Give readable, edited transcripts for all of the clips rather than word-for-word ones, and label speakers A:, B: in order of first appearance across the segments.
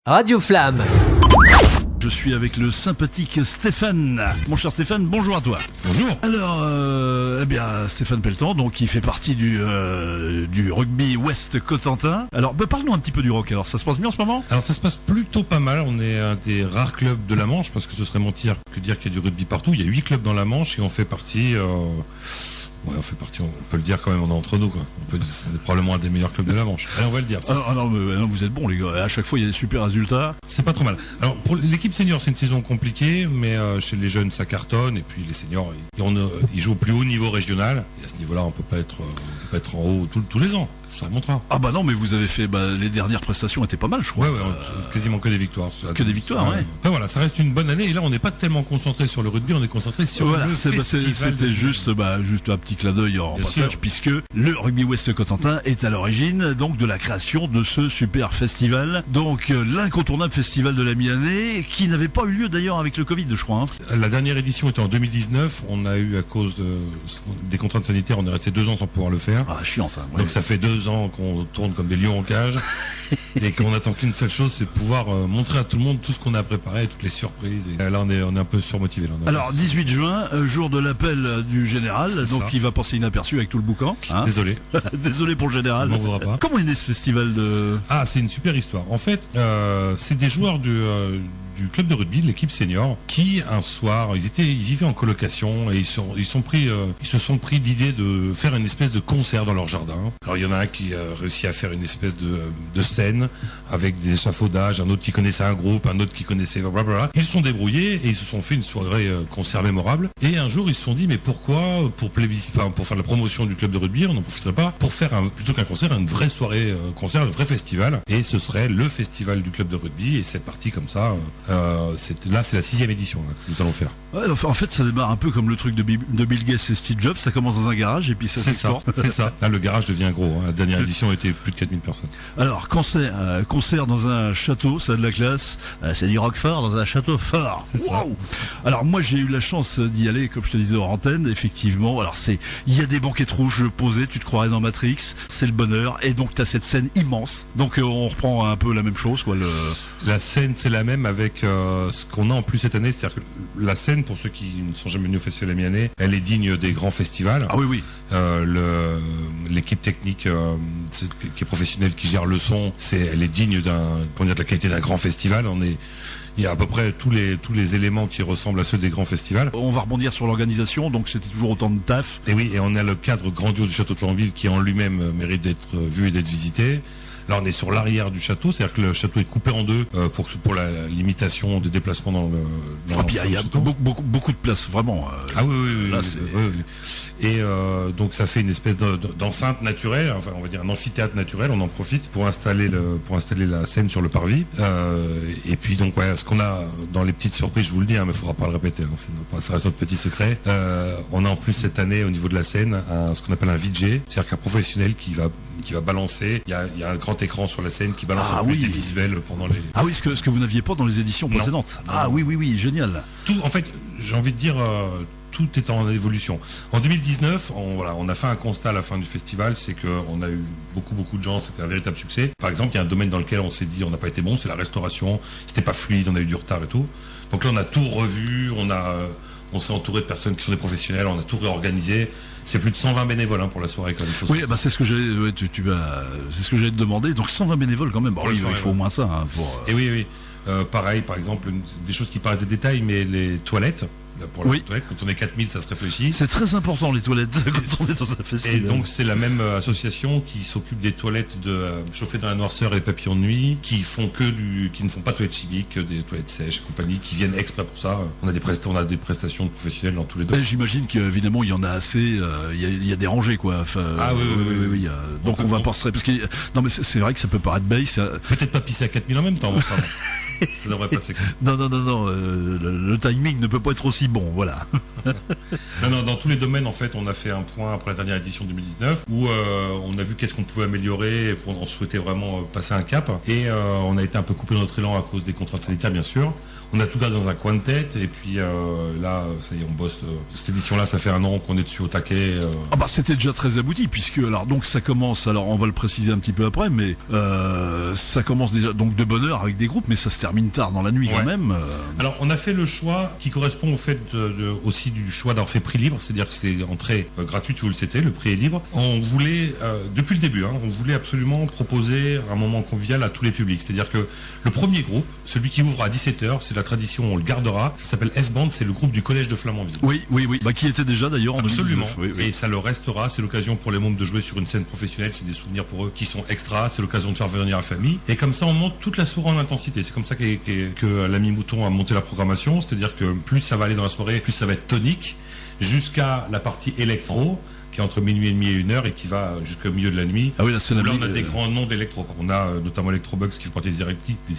A: Radio Flamme.
B: Je suis avec le sympathique Stéphane. Mon cher Stéphane, bonjour à toi.
C: Bonjour.
B: Alors, Stéphane Pelletan, donc qui fait partie du rugby Ouest Cotentin. Alors, parle-nous un petit peu du rock. Alors, ça se passe bien en ce moment ?
C: Alors ça se passe plutôt pas mal, on est un des rares clubs de la Manche, parce que ce serait mentir que dire qu'il y a du rugby partout. Il y a 8 clubs dans la Manche et on fait partie... on peut le dire quand même, on est entre nous, quoi. C'est probablement un des meilleurs clubs de la Manche. Allez, on va le dire.
B: Non, vous êtes bons, les gars. À chaque fois, il y a des super résultats.
C: C'est pas trop mal. Alors, pour l'équipe senior, c'est une saison compliquée, mais chez les jeunes, ça cartonne. Et puis, les seniors, ils jouent au plus haut niveau régional. Et à ce niveau-là, on peut pas être en haut tous les ans. Ça remontera.
B: Ah bah non, mais vous avez fait... les dernières prestations étaient pas mal, je crois.
C: Ouais, quasiment que des victoires.
B: Que des victoires, ouais.
C: Enfin, voilà, ça reste une bonne année. Et là, on n'est pas tellement concentré sur le rugby, on est concentré sur le festival.
B: C'était juste un petit clin d'œil en passage, puisque le rugby Ouest Cotentin est à l'origine donc de la création de ce super festival. Donc l'incontournable festival de la mi-année, qui n'avait pas eu lieu d'ailleurs avec le Covid, je crois.
C: La dernière édition était en 2019. On a eu, à cause des contraintes sanitaires, on est resté 2 ans sans pouvoir le faire.
B: Ah, chiant ça. Ouais.
C: Donc ça fait 2 ans qu'on tourne comme des lions en cage et qu'on attend qu'une seule chose, c'est pouvoir montrer à tout le monde tout ce qu'on a préparé, toutes les surprises. Et là, on est un peu surmotivé.
B: Alors 18 juin, jour de l'appel du général, donc il va passer inaperçu avec tout le boucan. Hein.
C: Désolé.
B: Désolé pour le général.
C: On m'en voudra pas.
B: Comment est né ce festival de...
C: Ah, c'est une super histoire. En fait, c'est des joueurs du club de rugby, de l'équipe senior, qui un soir, ils vivaient en colocation et ils se sont pris l'idée de faire une espèce de concert dans leur jardin. Alors il y en a un qui a réussi à faire une espèce de scène avec des échafaudages, un autre qui connaissait un groupe, un autre qui connaissait blablabla. Ils se sont débrouillés et ils se sont fait une soirée concert mémorable. Et un jour ils se sont dit, mais pourquoi pour faire la promotion du club de rugby, on n'en profiterait pas pour faire plutôt qu'un concert, une vraie soirée concert, un vrai festival. Et ce serait le festival du club de rugby et c'est parti comme ça. C'est la 6e édition là, que nous allons faire.
B: Ouais, en fait, ça démarre un peu comme le truc de Bill Gates et Steve Jobs. Ça commence dans un garage et puis ça s'exporte.
C: C'est ça. Là, le garage devient gros. Hein. La dernière édition était plus de 4000 personnes.
B: Alors, concert dans un château, ça a de la classe. C'est du Roquefort dans un château fort.
C: C'est ça.
B: Alors, moi, j'ai eu la chance d'y aller, comme je te disais hors antenne. Effectivement, alors il y a des banquettes rouges posées. Tu te croirais dans Matrix. C'est le bonheur. Et donc, t'as cette scène immense. Donc, on reprend un peu la même chose, quoi.
C: La scène, c'est la même avec ce qu'on a en plus cette année, c'est-à-dire que la scène, pour ceux qui ne sont jamais venus au Festival de la mi-année, elle est digne des grands festivals.
B: Ah oui.
C: L'équipe technique qui est professionnelle, qui gère le son, elle est digne de la qualité d'un grand festival. Il y a à peu près tous les éléments qui ressemblent à ceux des grands festivals.
B: On va rebondir sur l'organisation, donc c'était toujours autant de taf.
C: Et oui, et on a le cadre grandiose du château de Florenville qui en lui-même mérite d'être vu et d'être visité. Là, on est sur l'arrière du château, c'est-à-dire que le château est coupé en deux pour la limitation des déplacements dans le
B: puis il y a beaucoup de place, vraiment.
C: Ah oui.
B: Là,
C: oui. Et donc ça fait une espèce d'enceinte naturelle, enfin on va dire un amphithéâtre naturel. On en profite pour installer la scène sur le parvis. Et puis donc ce qu'on a dans les petites surprises, je vous le dis, mais il faudra pas le répéter, ça reste notre petit secret. On a en plus cette année au niveau de la scène ce qu'on appelle un VJ, c'est-à-dire qu'un professionnel qui va balancer. Il y a un grand écran sur la scène qui balance des visuels pendant les...
B: Ah oui, ce que vous n'aviez pas dans les éditions précédentes. Ah oui, génial.
C: Tout, en fait, j'ai envie de dire, tout est en évolution. En 2019, on a fait un constat à la fin du festival, c'est qu'on a eu beaucoup de gens, c'était un véritable succès. Par exemple, il y a un domaine dans lequel on s'est dit on n'a pas été bon, c'est la restauration. C'était pas fluide, on a eu du retard et tout. Donc là, on a tout revu, on s'est entouré de personnes qui sont des professionnels, on a tout réorganisé. C'est plus de 120 bénévoles pour la soirée quand même.
B: Oui, c'est ce que j'allais te demander. Donc 120 bénévoles quand même. Il faut au moins ça.
C: Et oui. Pareil, par exemple, des choses qui paraissent des détails, mais les toilettes. Pour les toilettes, quand on est 4000, ça se réfléchit.
B: C'est très important les toilettes quand on est dans un festival.
C: Et donc c'est la même association qui s'occupe des toilettes chauffées dans la noirceur et papillons de nuit, qui ne font pas de toilettes chimiques, des toilettes sèches et compagnie, qui viennent exprès pour ça. On a des prestations de professionnels dans tous les domaines.
B: J'imagine qu'évidemment il y en a assez, il y a des rangées quoi. Enfin,
C: oui.
B: Donc on va pas se parce que non mais c'est vrai que ça peut paraître bête.
C: Peut-être pas pisser à 4000 en même temps, enfin. Ça devrait passer.
B: Non, le timing ne peut pas être aussi bon, voilà.
C: Non, dans tous les domaines, en fait, on a fait un point après la dernière édition 2019 où on a vu qu'est-ce qu'on pouvait améliorer. On souhaitait vraiment passer un cap. Et on a été un peu coupé dans notre élan à cause des contraintes sanitaires, bien sûr. On a tout gardé dans un coin de tête et puis là, ça y est, on bosse. Cette édition-là, ça fait 1 an qu'on est dessus au taquet.
B: Ah bah c'était déjà très abouti puisque alors donc ça commence. Alors on va le préciser un petit peu après, mais ça commence déjà donc de bonne heure avec des groupes, mais ça se termine tard dans la nuit quand même.
C: Alors on a fait le choix qui correspond au fait aussi du choix d'avoir fait prix libre, c'est-à-dire que c'est entrée gratuite, vous le savez, le prix est libre. On voulait depuis le début, on voulait absolument proposer un moment convivial à tous les publics, c'est-à-dire que le premier groupe, celui qui ouvre à 17h, c'est la tradition, on le gardera. Ça s'appelle S-Band, c'est le groupe du collège de Flamanville.
B: Oui. Bah, qui était déjà d'ailleurs en
C: Absolument.
B: 2019. Oui.
C: Et ça le restera. C'est l'occasion pour les membres de jouer sur une scène professionnelle. C'est des souvenirs pour eux qui sont extra. C'est l'occasion de faire venir la famille. Et comme ça, on monte toute la soirée en intensité. C'est comme ça que l'ami Mouton a monté la programmation. C'est-à-dire que plus ça va aller dans la soirée, plus ça va être tonique, jusqu'à la partie électro, qui est entre minuit et demi et 1h et qui va jusqu'au milieu de la nuit.
B: Ah oui, là, c'est
C: là on a des grands noms d'électro. On a notamment Electrobugs qui fait partie des hérétiques, qui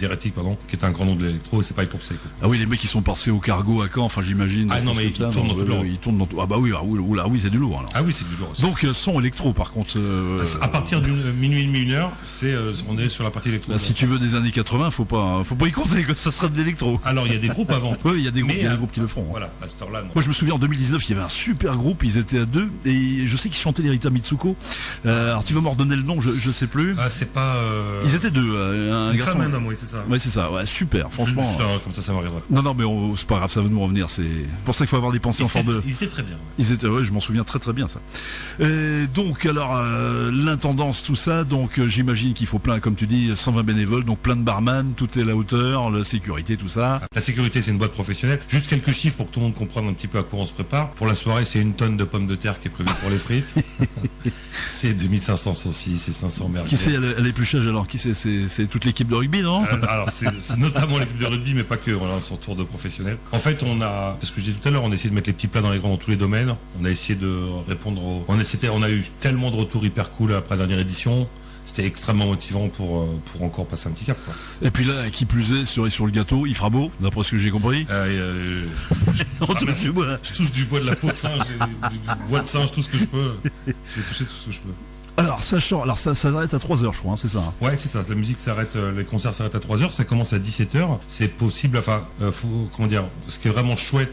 C: est un grand nom de l'électro, et c'est pas Hyper Psycho.
B: Ah oui, les mecs qui sont passés au cargo à Caen, enfin j'imagine.
C: Ah non, mais ils tournent dans toute l'Europe.
B: Ils tournent dans tout. Ah bah oui, oui, c'est du lourd alors.
C: Ah oui, c'est du lourd.
B: Donc son électro par contre.
C: À partir du minuit et demi, 1h, on est sur la partie électro.
B: Là, si tu veux des années 80, faut pas y compter que ça sera de l'électro.
C: Alors il y a des groupes avant.
B: Oui, il y a des groupes qui le feront.
C: Voilà, à cette heure-là.
B: Moi je me souviens en 2019, il y avait un super groupe, ils étaient à 2 et je sais qu'ils chantaient les Rita Mitsuko. Alors tu vas me redonner le nom, je sais plus.
C: Ah c'est pas.
B: Ils étaient 2, un garçon.
C: Un homme, oui c'est ça.
B: Ouais c'est ça, ouais super, franchement.
C: Comme ça m'arrivera.
B: Non mais c'est pas grave, ça va nous revenir. C'est pour ça qu'il faut avoir des pensées en forme de.
C: Ils étaient très bien.
B: Ils étaient, ouais, je m'en souviens très bien ça. Donc alors l'intendance, tout ça, donc j'imagine qu'il faut plein, comme tu dis, 120 bénévoles, donc plein de barman, tout est à la hauteur, la sécurité, tout ça.
C: La sécurité c'est une boîte professionnelle. Juste quelques chiffres pour que tout le monde comprenne un petit peu à quoi on se prépare. Pour la soirée, c'est 1 tonne de pommes de terre qui est prévue pour les frites. C'est 2500 saucisses et 500 merguez.
B: Qui c'est à l'épluchage alors? Qui c'est toute l'équipe de rugby, non?
C: Alors c'est notamment l'équipe de rugby, mais pas que. Voilà, son tour de professionnel. En fait, on a, parce que je disais tout à l'heure, on a essayé de mettre les petits plats dans les grands dans tous les domaines. On a essayé de répondre on a eu tellement de retours hyper cool après la dernière édition. C'était extrêmement motivant pour encore passer un petit cap, quoi.
B: Et puis là, qui plus est, cerise sur le gâteau, il fera beau, d'après ce que j'ai compris.
C: Je touche du bois de la peau de singe, du bois de singe, tout ce que je peux. Je vais toucher tout ce que je peux.
B: Alors, ça s'arrête à 3h, je crois, hein, c'est ça.
C: Ouais, c'est ça. La musique s'arrête, les concerts s'arrêtent à 3h. Ça commence à 17h. C'est possible. Enfin, comment dire. Ce qui est vraiment chouette.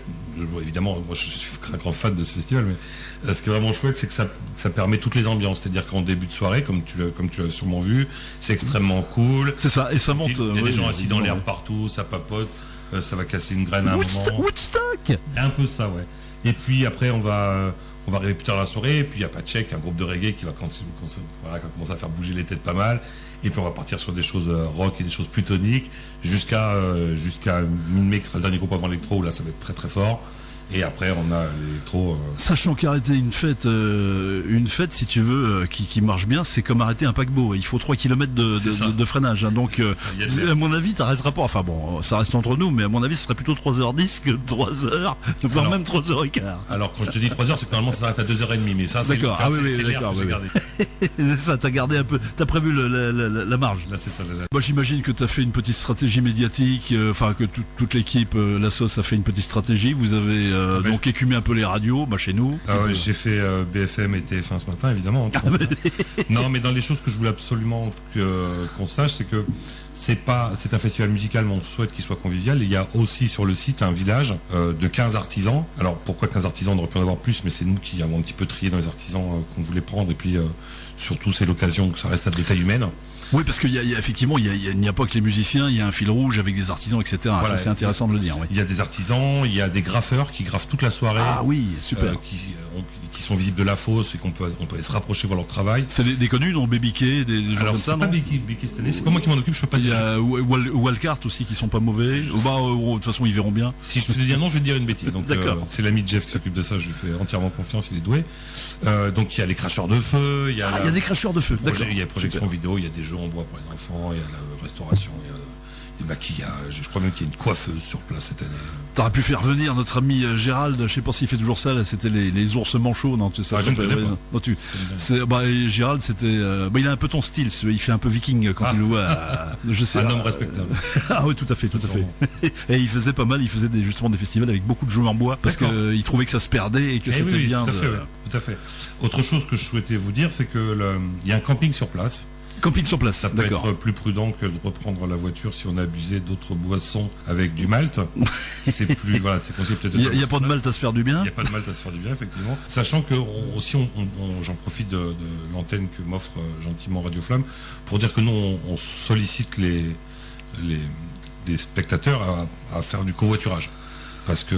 C: Évidemment, moi, je suis un grand fan de ce festival, mais ce qui est vraiment chouette, c'est que ça permet toutes les ambiances. C'est-à-dire qu'en début de soirée, comme tu l'as sûrement vu, c'est extrêmement cool.
B: C'est ça. Et ça monte.
C: Il y a des gens assis dans l'herbe partout. Ça papote. Ça va casser une graine à un moment.
B: Woodstock.
C: Un peu ça, ouais. Et puis après, on va arriver plus tard dans la soirée, et puis il y a Patchek, un groupe de reggae qui va commencer à faire bouger les têtes pas mal, et puis on va partir sur des choses rock et des choses plus toniques, jusqu'à Minmé, qui sera le dernier groupe avant l'électro, où là ça va être très très fort. Et après, on a l'électro.
B: Sachant qu'arrêter une fête, si tu veux, qui marche bien, c'est comme arrêter un paquebot. Il faut 3 km de freinage. Hein. Donc, à mon avis, t'arrêteras pas. Enfin bon, ça reste entre nous, mais à mon avis, ce serait plutôt 3h10 que 3h, voire même 3h15.
C: Alors, quand je te dis 3h, c'est que normalement, ça s'arrête à 2h30. Mais ça, c'est
B: d'accord. Ah oui, d'accord. J'ai gardé. C'est ça, t'as gardé un peu. T'as prévu la marge.
C: Là, c'est ça.
B: Moi, j'imagine que t'as fait une petite stratégie médiatique. Enfin, que toute l'équipe, la sauce, a fait une petite stratégie. Vous avez donc écumer un peu les radios, chez nous.
C: J'ai fait BFM et TF1 ce matin, évidemment. Non, mais dans les choses que je voulais absolument qu'on sache, c'est que c'est un festival musical, mais on souhaite qu'il soit convivial. Et il y a aussi sur le site un village de 15 artisans. Alors pourquoi 15 artisans? On aurait pu en avoir plus, mais c'est nous qui avons un petit peu trié dans les artisans qu'on voulait prendre. Et puis surtout, c'est l'occasion que ça reste à de taille humaine.
B: Oui, parce qu'il y a effectivement, il n'y a pas que les musiciens, il y a un fil rouge avec des artisans, etc. Voilà, ça, c'est intéressant de le dire. Oui.
C: Il y a des artisans, il y a des graffeurs qui graffent toute la soirée.
B: Ah oui, super.
C: Qui sont visibles de la fosse et qu'on peut se rapprocher voir leur travail.
B: C'est des connus, non? Bébiquet, des gens comme ça, non?
C: Alors, c'est pas Bébiquet cette année, c'est pas moi qui m'en occupe, je peux pas dire.
B: Il y a Wildcard aussi qui sont pas mauvais. De toute façon, ils verront bien.
C: Si je te dis un nom, je vais te dire une bêtise. Donc, c'est l'ami de Jeff qui s'occupe de ça, je lui fais entièrement confiance, il est doué. Donc, il y a les cracheurs de feu. Il y a des cracheurs de feu, d'accord. Il y a projection vidéo, il y a des jeux en bois pour les enfants, il y a la restauration, il y a des maquillage, je crois même qu'il y a une coiffeuse sur place cette année.
B: T'aurais pu faire venir notre ami Gérald, je sais pas s'il fait toujours ça, là, c'était les ours manchots, non, tu sais,
C: je ne connais pas.
B: Non, Gérald, c'était, il a un peu ton style, il fait un peu viking quand il le voit. Je sais.
C: Un homme respectable.
B: Ah oui, tout à fait. Et il faisait justement des festivals avec beaucoup de jeux en bois, parce qu'il trouvait que ça se perdait et que c'était bien.
C: Tout à fait. Autre chose que je souhaitais vous dire, c'est que il y a un camping sur place.
B: Camping sur place,
C: ça peut être plus prudent que de reprendre la voiture si on a abusé d'autres boissons avec du malt. C'est plus, c'est conseillé peut-être.
B: Il n'y a pas de malt à se faire du bien.
C: Il n'y a pas de malt à se faire du bien, effectivement. Sachant que j'en profite de l'antenne que m'offre gentiment Radio Flamme pour dire que nous on sollicite des spectateurs à faire du covoiturage. Parce que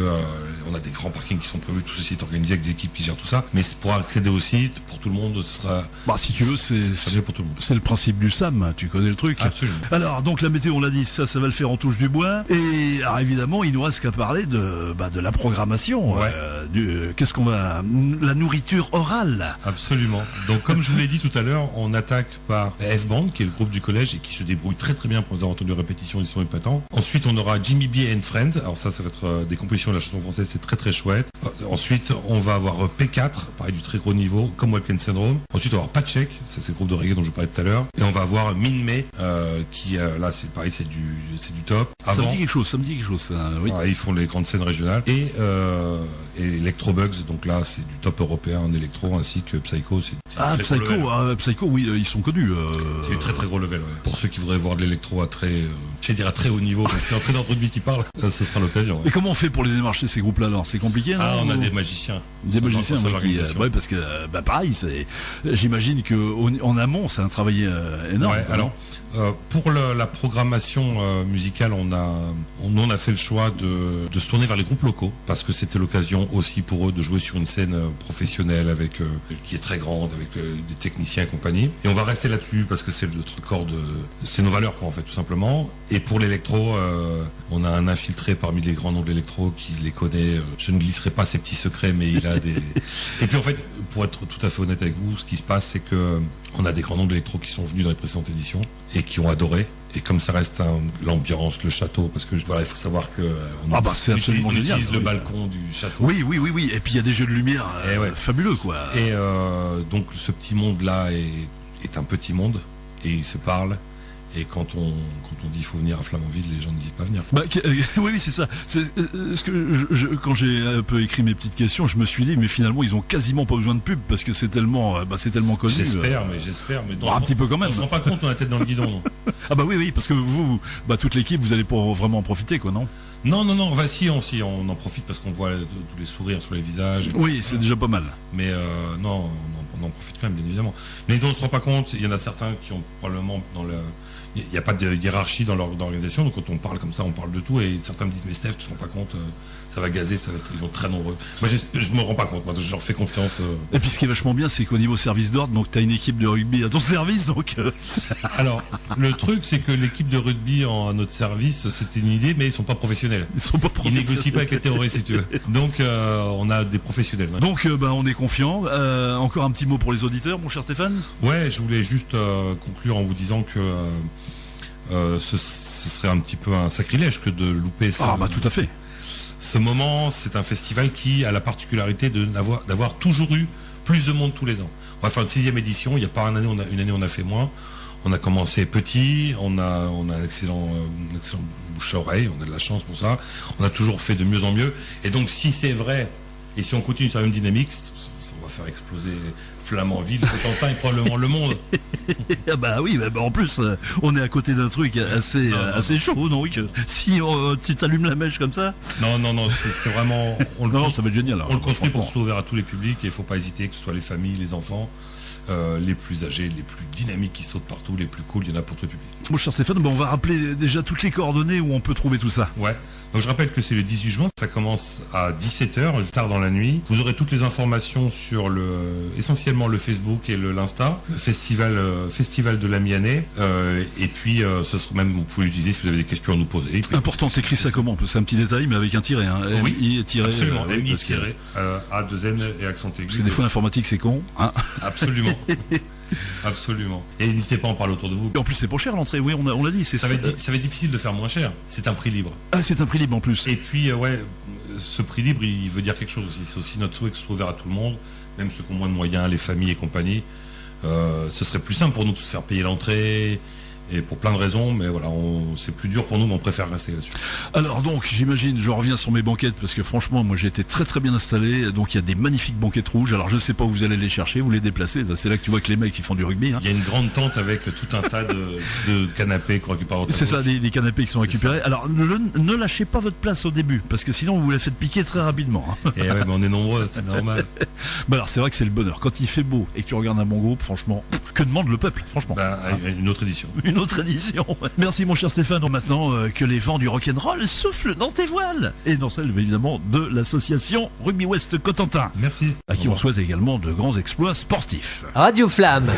C: on a des grands parkings qui sont prévus, tout ceci est organisé avec des équipes qui gèrent tout ça. Mais pour accéder au site, pour tout le monde, ce sera.
B: Si tu veux, c'est
C: pour tout le monde.
B: C'est le principe du SAM, tu connais le truc.
C: Absolument.
B: Alors, donc la météo, on l'a dit, ça va le faire en touche du bois. Et alors, évidemment, il nous reste qu'à parler de la programmation.
C: Ouais.
B: Qu'est-ce qu'on va. La nourriture orale.
C: Absolument. Donc, comme je vous l'ai dit tout à l'heure, on attaque par F-Band, qui est le groupe du collège et qui se débrouille très très bien pour les avoir entendu répétitions, ils sont épatants. Ensuite, on aura Jimmy B and Friends. Alors, ça va être des compositions de la chanson française, c'est très très chouette. Ensuite, on va avoir P4, pareil du très gros niveau, comme Walken Syndrome. Ensuite, on va avoir Patchek, c'est le groupe de reggae dont je parlais tout à l'heure. Et on va avoir Min May, qui là, c'est pareil, c'est du top.
B: Ça me dit quelque chose, ça. Oui.
C: Ils font les grandes scènes régionales. Et Electrobugs, donc là, c'est du top européen en électro, ainsi que Psycho.
B: Psycho, oui, ils sont connus.
C: C'est du très très gros level. Ouais. Pour ceux qui voudraient voir de l'électro à très haut niveau, c'est un peu d'entre rugby qui parle, ce sera l'occasion. Ouais.
B: Et comment on fait pour les démarcher ces groupes-là alors? C'est compliqué, non?
C: On a des magiciens.
B: Des magiciens, parce que pareil, j'imagine qu'en amont, c'est un travail énorme.
C: Ouais, alors pour la programmation musicale, on a fait le choix de se tourner vers les groupes locaux parce que c'était l'occasion aussi pour eux de jouer sur une scène professionnelle qui est très grande avec des techniciens et compagnie. Et on va rester là-dessus parce que c'est notre corps c'est nos valeurs quoi, en fait tout simplement. Et pour l'électro, on a un infiltré parmi les grands noms de l'électro qui les connaît. Je ne glisserai pas ses petits secrets, mais il a des. Et puis en fait, pour être tout à fait honnête avec vous, ce qui se passe, c'est que on a des grands noms de l'électro qui sont venus dans les précédentes éditions et qui ont adoré. Et comme ça reste l'ambiance, le château, parce que il faut savoir que on utilise le balcon du château.
B: Oui. Et puis il y a des jeux de lumière fabuleux, quoi.
C: Et donc ce petit monde-là est un petit monde et il se parle. Et quand on dit il faut venir à Flamanville, les gens ne disent pas venir.
B: Oui, c'est ça. Quand j'ai un peu écrit mes petites questions, je me suis dit, mais finalement, ils ont quasiment pas besoin de pub parce que c'est tellement connu.
C: J'espère, mais
B: un petit peu quand même.
C: On se rend pas compte, on a la tête dans le guidon. Non.
B: Oui, parce que vous, toute l'équipe, vous allez pas vraiment en profiter, quoi, non?
C: Non. On en profite parce qu'on voit tous les sourires sur les visages.
B: Oui, c'est déjà pas mal.
C: Mais non, on en profite quand même, bien évidemment. Mais dont on se rend pas compte, il y en a certains qui ont probablement il n'y a pas de hiérarchie dans l'organisation, donc quand on parle comme ça, on parle de tout, et certains me disent, mais Steph, tu te rends pas compte, ça va gazer, ils vont être très nombreux. Moi, je me rends pas compte, moi, je leur fais confiance.
B: Et puis ce qui est vachement bien, c'est qu'au niveau service d'ordre, donc tu as une équipe de rugby à ton service, donc...
C: Alors, le truc, c'est que l'équipe de rugby à notre service, c'était une idée, mais ils sont pas professionnels. Ils négocient pas avec les terroristes, si tu veux. Donc, on a des professionnels. Maintenant.
B: Donc, on est confiant. Encore un petit mot pour les auditeurs, mon cher Stéphane?
C: Ouais, je voulais juste conclure en vous disant que ce serait un petit peu un sacrilège que de louper
B: tout à fait.
C: Ce moment. C'est un festival qui a la particularité d'avoir toujours eu plus de monde tous les ans. On va faire une 6e édition. Il n'y a pas une année on a fait moins. On a commencé petit, on a un excellent bouche à oreille, on a de la chance pour ça. On a toujours fait de mieux en mieux. Et donc si c'est vrai, et si on continue sur la même dynamique, ça va faire exploser Flamanville, Cotentin et probablement le monde.
B: En plus, on est à côté d'un truc assez chaud, non? Si tu t'allumes la mèche comme ça.
C: Non, c'est vraiment.
B: Ça va être génial. Alors,
C: on le construit pour que ce soit ouvert à tous les publics et il ne faut pas hésiter, que ce soit les familles, les enfants. Les plus âgés, les plus dynamiques qui sautent partout, les plus cool, il y en a pour tout le public.
B: Mon cher Stéphane, on va rappeler déjà toutes les coordonnées où on peut trouver tout ça.
C: Ouais, donc je rappelle que c'est le 18 juin, ça commence à 17h, tard dans la nuit. Vous aurez toutes les informations sur essentiellement le Facebook et l'Insta, le festival de la Miannée. Et puis, ce sera même, vous pouvez l'utiliser si vous avez des questions à nous poser.
B: Important, t'écris ça comment? C'est un petit détail, mais avec un tiret. Hein.
C: Oui, absolument, MI-A2N et accent aigu.
B: Parce que des fois l'informatique c'est con. Hein.
C: Absolument. Absolument. Et n'hésitez pas à en parler autour de vous.
B: Et en plus, c'est pas cher l'entrée, oui, on l'a dit.
C: Ça va être difficile de faire moins cher. C'est un prix libre.
B: Ah, c'est un prix libre en plus.
C: Et puis, ce prix libre, il veut dire quelque chose aussi. C'est aussi notre souhait que ce soit ouvert à tout le monde, même ceux qui ont moins de moyens, les familles et compagnie. Ce serait plus simple pour nous de se faire payer l'entrée. Et pour plein de raisons, mais voilà, c'est plus dur pour nous, mais on préfère rester là-dessus.
B: Alors donc, j'imagine, je reviens sur mes banquettes, parce que franchement, moi j'ai été très très bien installé, donc il y a des magnifiques banquettes rouges, alors je sais pas où vous allez les chercher, vous les déplacez, c'est là que tu vois que les mecs ils font du rugby. Hein.
C: Il y a une grande tente avec tout un tas de canapés qu'on récupère au
B: C'est ça, des canapés qui sont récupérés. Alors ne lâchez pas votre place au début, parce que sinon vous la faites piquer très rapidement. Hein.
C: Et ouais, mais on est nombreux, c'est normal.
B: Bah alors c'est vrai que c'est le bonheur, quand il fait beau et que tu regardes un bon groupe, franchement, que demande le peuple, franchement.
C: Une autre édition.
B: Une autre édition. Merci mon cher Stéphane. Maintenant que les vents du rock'n'roll soufflent dans tes voiles et dans celle évidemment de l'association Rugby West Cotentin.
C: Merci.
B: À qui on souhaite également de grands exploits sportifs.
A: Radio Flamme.